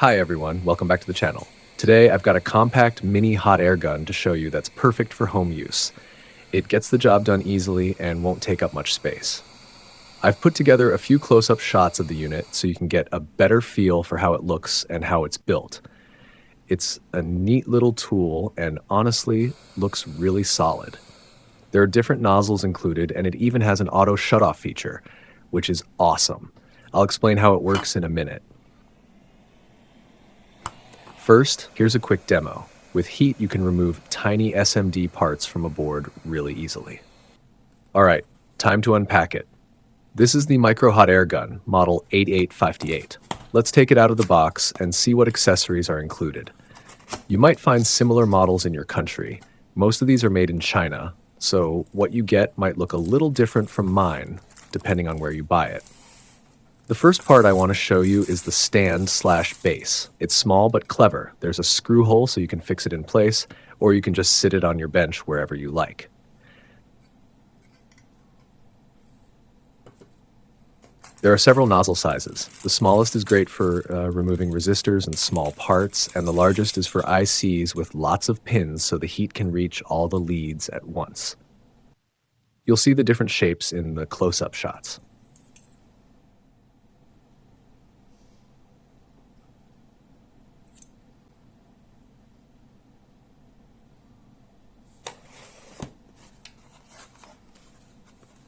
Hi everyone, welcome back to the channel. Today I've got a compact mini hot air gun to show you that's perfect for home use. It gets the job done easily and won't take up much space. I've put together a few close-up shots of the unit so you can get a better feel for how it looks and how it's built. It's a neat little tool and honestly looks really solid. There are different nozzles included and it even has an auto shutoff feature, which is awesome. I'll explain how it works in a minute. First, here's a quick demo. With heat, you can remove tiny SMD parts from a board really easily. Alright, time to unpack it. This is the Micro Hot Air Gun, model 8858. Let's take it out of the box and see what accessories are included. You might find similar models in your country. Most of these are made in China, so what you get might look a little different from mine, depending on where you buy it. The first part I want to show you is the stand/base. It's small but clever. There's a screw hole so you can fix it in place, or you can just sit it on your bench wherever you like. There are several nozzle sizes. The smallest is great for removing resistors and small parts, and the largest is for ICs with lots of pins so the heat can reach all the leads at once. You'll see the different shapes in the close-up shots.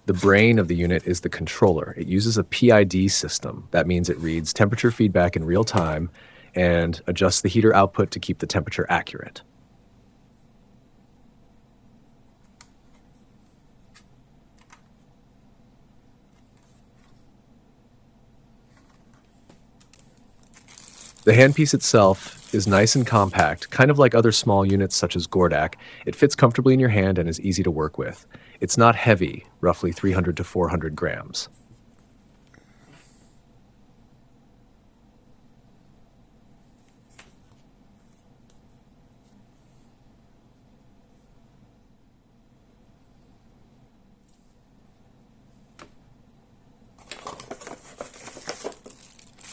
The brain of the unit is the controller. It uses a PID system. That means it reads temperature feedback in real time and adjusts the heater output to keep the temperature accurate. The handpiece itself is nice and compact, kind of like other small units such as Gordak. It fits comfortably in your hand and is easy to work with. It's not heavy, roughly 300 to 400 grams.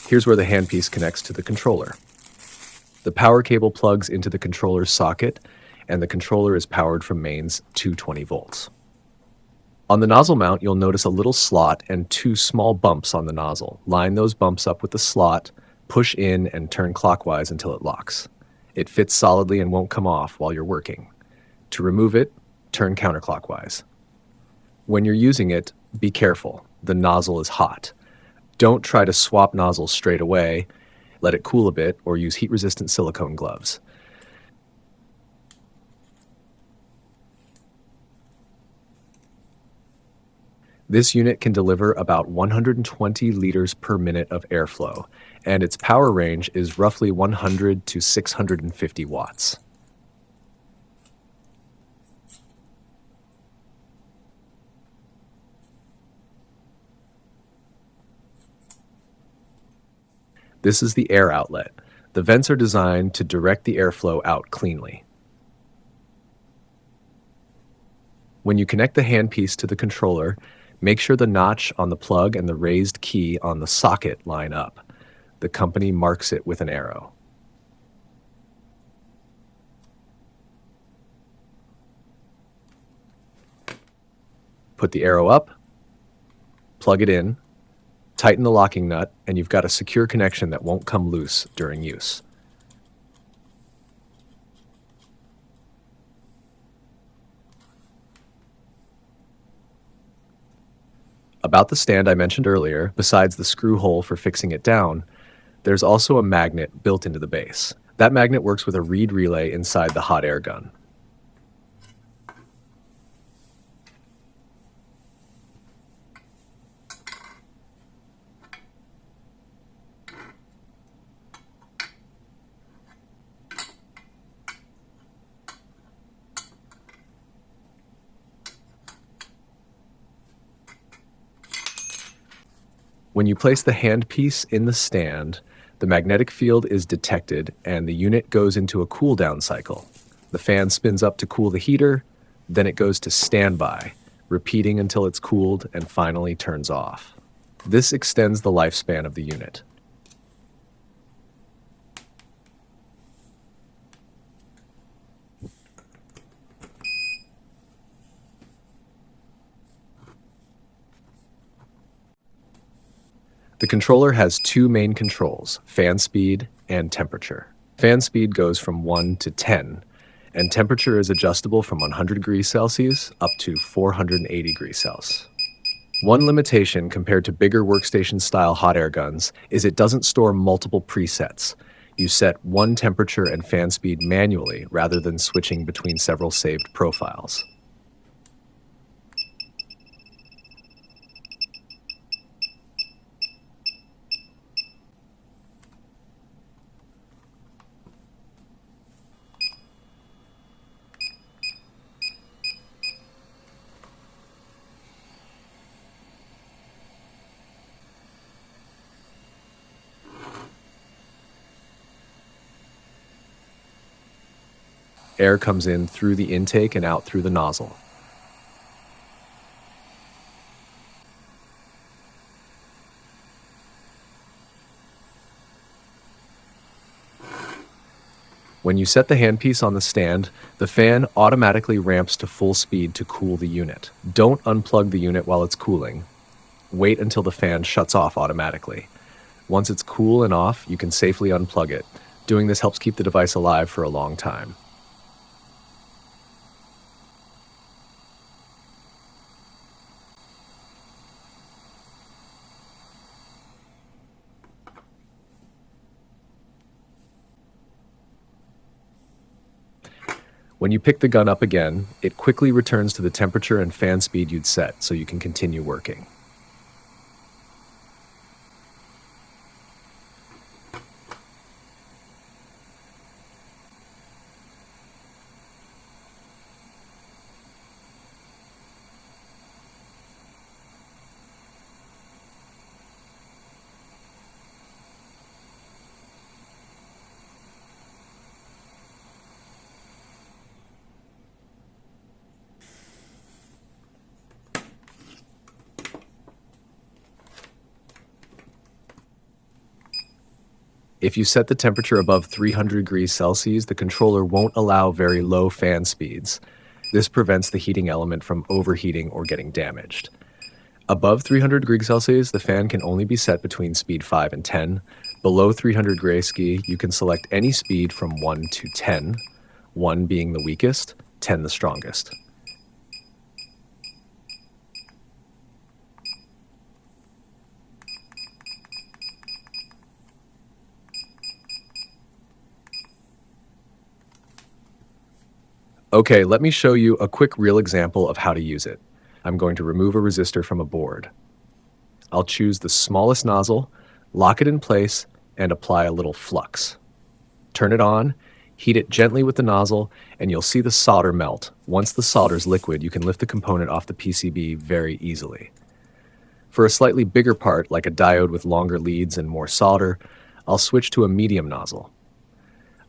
Here's where the handpiece connects to the controller. The power cable plugs into the controller's socket, and the controller is powered from mains 220 volts. On the nozzle mount, you'll notice a little slot and two small bumps on the nozzle. Line those bumps up with the slot, push in, and turn clockwise until it locks. It fits solidly and won't come off while you're working. To remove it, turn counterclockwise. When you're using it, be careful. The nozzle is hot. Don't try to swap nozzles straight away. Let it cool a bit or use heat-resistant silicone gloves. This unit can deliver about 120 liters per minute of airflow, and its power range is roughly 100 to 650 watts. This is the air outlet. The vents are designed to direct the airflow out cleanly. When you connect the handpiece to the controller, make sure the notch on the plug and the raised key on the socket line up. The company marks it with an arrow. Put the arrow up, plug it in, tighten the locking nut, and you've got a secure connection that won't come loose during use. About the stand I mentioned earlier, besides the screw hole for fixing it down, there's also a magnet built into the base. That magnet works with a reed relay inside the hot air gun. When you place the handpiece in the stand, the magnetic field is detected and the unit goes into a cool down cycle. The fan spins up to cool the heater, then it goes to standby, repeating until it's cooled and finally turns off. This extends the lifespan of the unit. The controller has two main controls, fan speed and temperature. Fan speed goes from 1 to 10, and temperature is adjustable from 100 degrees Celsius up to 480 degrees Celsius. One limitation compared to bigger workstation-style hot air guns is it doesn't store multiple presets. You set one temperature and fan speed manually rather than switching between several saved profiles. Air comes in through the intake and out through the nozzle. When you set the handpiece on the stand, the fan automatically ramps to full speed to cool the unit. Don't unplug the unit while it's cooling. Wait until the fan shuts off automatically. Once it's cool and off, you can safely unplug it. Doing this helps keep the device alive for a long time. When you pick the gun up again, it quickly returns to the temperature and fan speed you'd set so you can continue working. If you set the temperature above 300 degrees Celsius, the controller won't allow very low fan speeds. This prevents the heating element from overheating or getting damaged. Above 300 degrees Celsius, the fan can only be set between speed 5 and 10. Below 300 degrees Celsius, you can select any speed from 1 to 10, 1 being the weakest, 10 the strongest. Okay, let me show you a quick real example of how to use it. I'm going to remove a resistor from a board. I'll choose the smallest nozzle, lock it in place, and apply a little flux. Turn it on, heat it gently with the nozzle, and you'll see the solder melt. Once the solder is liquid, you can lift the component off the PCB very easily. For a slightly bigger part, like a diode with longer leads and more solder, I'll switch to a medium nozzle.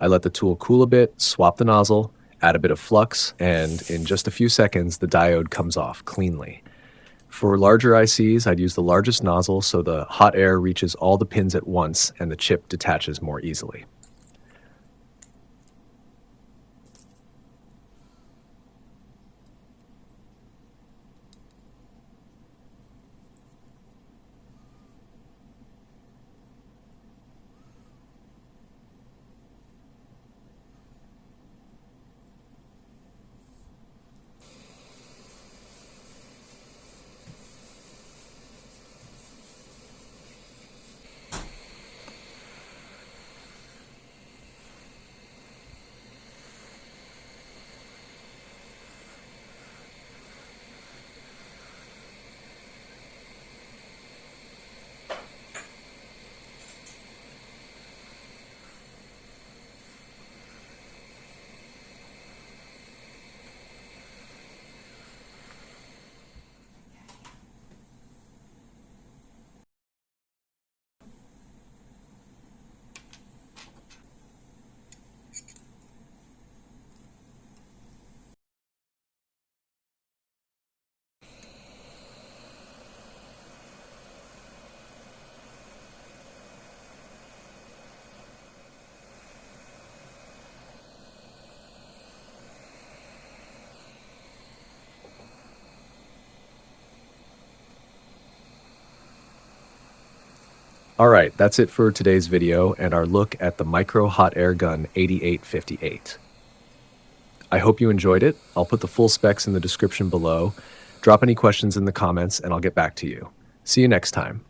I let the tool cool a bit, swap the nozzle, add a bit of flux, and in just a few seconds, the diode comes off cleanly. For larger ICs, I'd use the largest nozzle so the hot air reaches all the pins at once and the chip detaches more easily. Alright, that's it for today's video and our look at the Micro Hot Air Gun 8858. I hope you enjoyed it. I'll put the full specs in the description below. Drop any questions in the comments and I'll get back to you. See you next time.